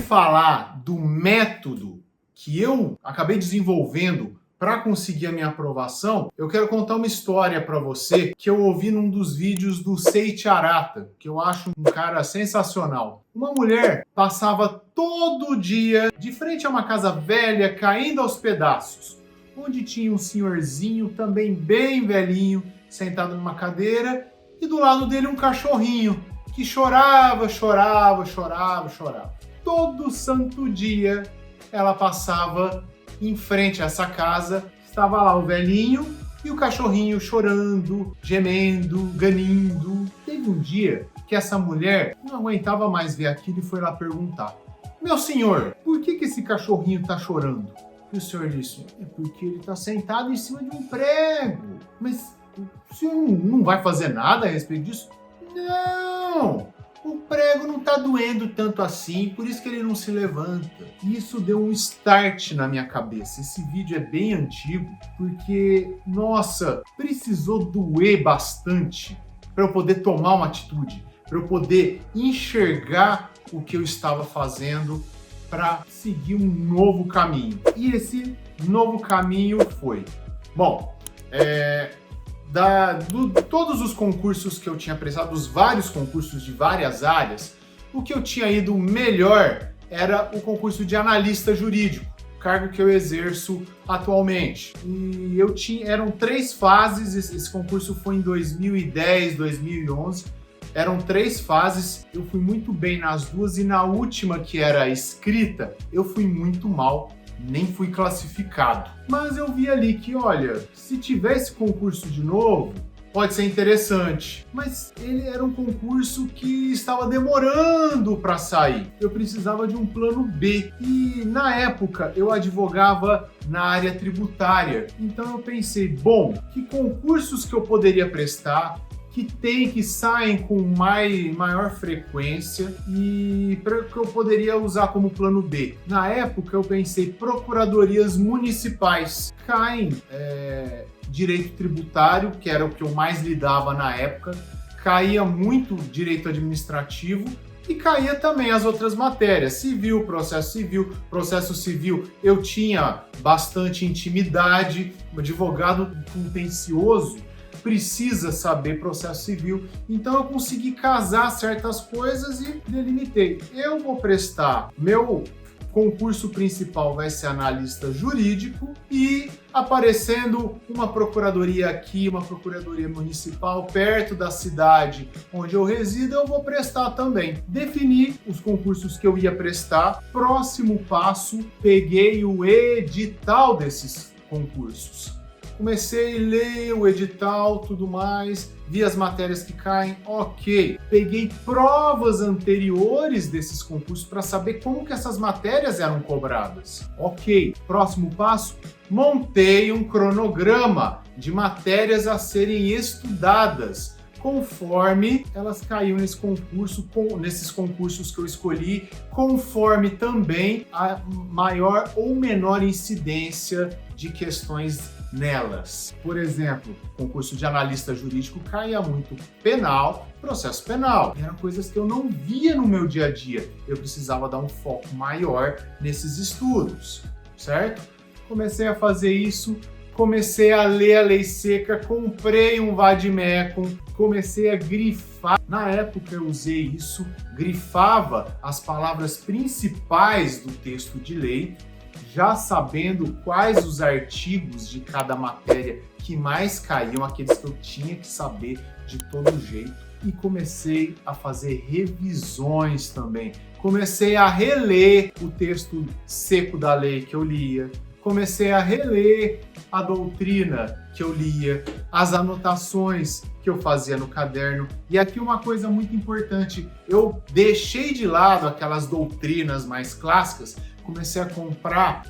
falar do método que eu acabei desenvolvendo para conseguir a minha aprovação, eu quero contar uma história para você que eu ouvi num dos vídeos do Seiichi Arata, que eu acho um cara sensacional. Uma mulher passava todo dia de frente a uma casa velha caindo aos pedaços, onde tinha um senhorzinho também bem velhinho, sentado numa cadeira, e do lado dele um cachorrinho que chorava. Todo santo dia ela passava em frente a essa casa, estava lá o velhinho e o cachorrinho chorando, gemendo, ganindo. Teve um dia que essa mulher não aguentava mais ver aquilo e foi lá perguntar: "Meu senhor, por que esse cachorrinho está chorando?" E o senhor disse: "É porque ele está sentado em cima de um prego." "Mas o senhor não vai fazer nada a respeito disso?" "Não! O prego não tá doendo tanto assim, por isso que ele não se levanta." E isso deu um start na minha cabeça. Esse vídeo é bem antigo, porque, nossa, precisou doer bastante para eu poder tomar uma atitude, para eu poder enxergar o que eu estava fazendo para seguir um novo caminho. E esse novo caminho foi... Bom, todos os concursos que eu tinha prestado, os vários concursos de várias áreas, o que eu tinha ido melhor era o concurso de analista jurídico, cargo que eu exerço atualmente. E eram 3 fases, esse concurso foi em 2010, 2011, eram 3 fases, eu fui muito bem nas 2 e na última, que era escrita, eu fui muito mal. Nem fui classificado. Mas eu vi ali que, olha, se tivesse concurso de novo, pode ser interessante. Mas ele era um concurso que estava demorando para sair. Eu precisava de um plano B. E na época eu advogava na área tributária. Então eu pensei, bom, que concursos que eu poderia prestar, que saem com maior frequência e que eu poderia usar como plano B. Na época eu pensei procuradorias municipais, caem direito tributário, que era o que eu mais lidava na época, caía muito direito administrativo e caía também as outras matérias, civil, processo civil, eu tinha bastante intimidade, um advogado contencioso precisa saber processo civil, então eu consegui casar certas coisas e delimitei. Eu vou prestar, meu concurso principal vai ser analista jurídico e aparecendo uma procuradoria aqui, uma procuradoria municipal perto da cidade onde eu resido, eu vou prestar também. Defini os concursos que eu ia prestar. Próximo passo, peguei o edital desses concursos. Comecei a ler o edital, tudo mais, vi as matérias que caem, ok. Peguei provas anteriores desses concursos para saber como que essas matérias eram cobradas. Ok. Próximo passo, montei um cronograma de matérias a serem estudadas, conforme elas caíam nesse concurso, nesses concursos que eu escolhi, conforme também a maior ou menor incidência de questões nelas. Por exemplo, concurso de analista jurídico caía muito penal, processo penal. Eram coisas que eu não via no meu dia a dia. Eu precisava dar um foco maior nesses estudos, certo? Comecei a fazer isso, comecei a ler a lei seca, comprei um vademecum, comecei a grifar. Na época eu usei isso, grifava as palavras principais do texto de lei, já sabendo quais os artigos de cada matéria que mais caíam, aqueles que eu tinha que saber de todo jeito. E comecei a fazer revisões também. Comecei a reler o texto seco da lei que eu lia. Comecei a reler a doutrina que eu lia, as anotações que eu fazia no caderno. E aqui uma coisa muito importante, eu deixei de lado aquelas doutrinas mais clássicas, comecei a comprar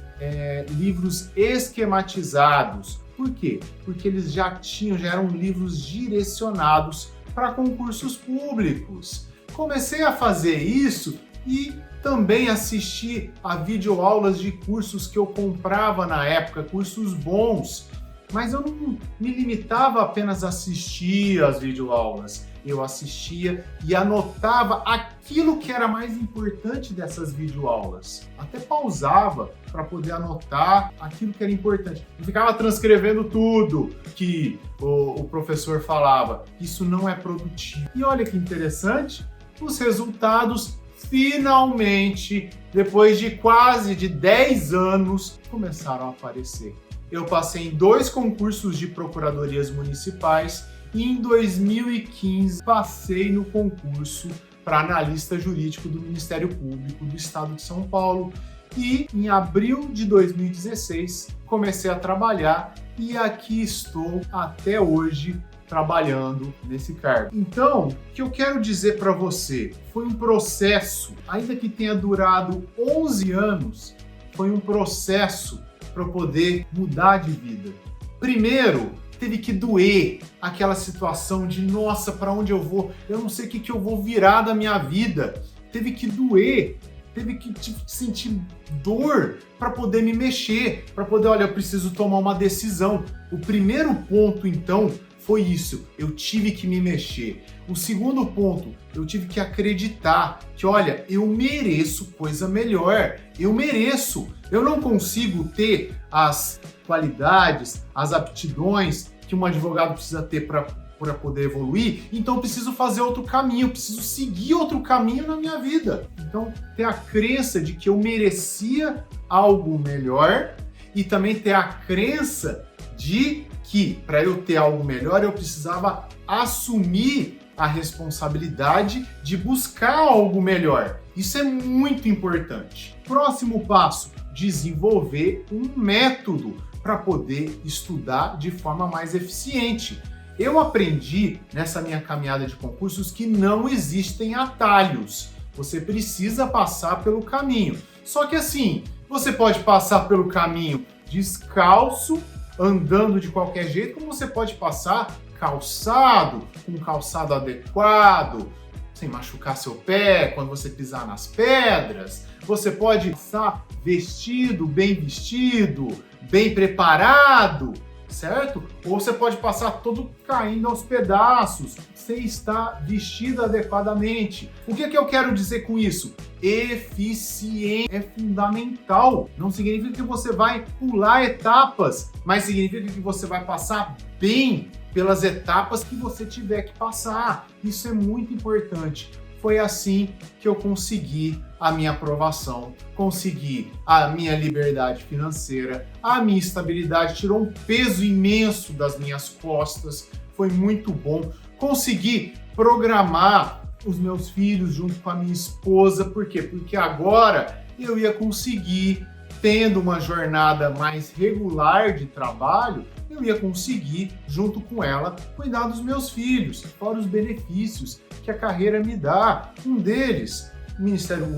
livros esquematizados. Por quê? Porque eles já eram livros direcionados para concursos públicos. Comecei a fazer isso e também assisti a videoaulas de cursos que eu comprava na época, cursos bons. Mas eu não me limitava apenas a assistir as videoaulas. Eu assistia e anotava aquilo que era mais importante dessas videoaulas. Até pausava para poder anotar aquilo que era importante. Não ficava transcrevendo tudo que o professor falava. Isso não é produtivo. E olha que interessante, os resultados finalmente, depois de quase 10 anos, começaram a aparecer. Eu passei em 2 concursos de procuradorias municipais e em 2015 passei no concurso para analista jurídico do Ministério Público do Estado de São Paulo e em abril de 2016 comecei a trabalhar e aqui estou até hoje trabalhando nesse cargo. Então, o que eu quero dizer para você, foi um processo, ainda que tenha durado 11 anos, foi um processo para poder mudar de vida. Primeiro, teve que doer aquela situação de nossa, para onde eu vou? Eu não sei o que eu vou virar da minha vida. Teve que doer, teve que sentir dor para poder me mexer, para poder, olha, eu preciso tomar uma decisão. O primeiro ponto, então, foi isso, eu tive que me mexer. O segundo ponto, eu tive que acreditar que, olha, eu mereço coisa melhor, eu mereço. Eu não consigo ter as qualidades, as aptidões que um advogado precisa ter para poder evoluir, então eu preciso fazer outro caminho, eu preciso seguir outro caminho na minha vida. Então, ter a crença de que eu merecia algo melhor e também ter a crença de que para eu ter algo melhor eu precisava assumir a responsabilidade de buscar algo melhor. Isso é muito importante. Próximo passo, desenvolver um método para poder estudar de forma mais eficiente. Eu aprendi nessa minha caminhada de concursos que não existem atalhos. Você precisa passar pelo caminho. Só que assim, você pode passar pelo caminho descalço, andando de qualquer jeito, como você pode passar calçado, com um calçado adequado, sem machucar seu pé quando você pisar nas pedras. Você pode passar vestido, bem preparado, certo? Ou você pode passar todo caindo aos pedaços, sem estar vestido adequadamente. O que eu quero dizer com isso? Eficiência é fundamental. Não significa que você vai pular etapas, mas significa que você vai passar bem pelas etapas que você tiver que passar. Isso é muito importante. Foi assim que eu consegui a minha aprovação, consegui a minha liberdade financeira, a minha estabilidade, tirou um peso imenso das minhas costas, foi muito bom. Consegui programar os meus filhos junto com a minha esposa, por quê? Porque agora eu ia conseguir, tendo uma jornada mais regular de trabalho, eu ia conseguir, junto com ela, cuidar dos meus filhos, fora os benefícios que a carreira me dá. Um deles,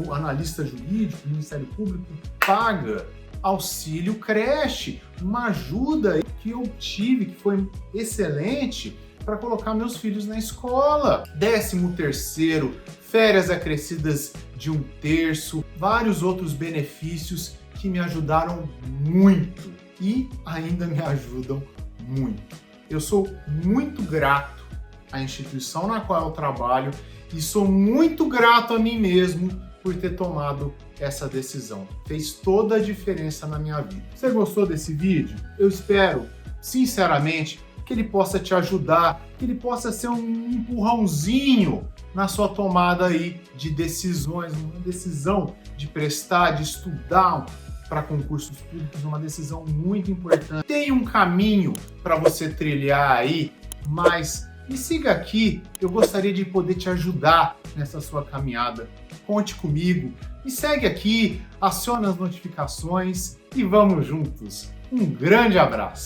o analista jurídico, o Ministério Público, paga auxílio creche, uma ajuda que eu tive, que foi excelente, para colocar meus filhos na escola. 13º, férias acrescidas de 1/3, vários outros benefícios que me ajudaram muito e ainda me ajudam muito. Eu sou muito grato à instituição na qual eu trabalho e sou muito grato a mim mesmo por ter tomado essa decisão. Fez toda a diferença na minha vida. Você gostou desse vídeo? Eu espero, sinceramente, que ele possa te ajudar, que ele possa ser um empurrãozinho na sua tomada aí de decisões, uma decisão de prestar, de estudar para concursos públicos, uma decisão muito importante. Tem um caminho para você trilhar aí, mas me siga aqui, eu gostaria de poder te ajudar nessa sua caminhada. Conte comigo, me segue aqui, aciona as notificações e vamos juntos. Um grande abraço!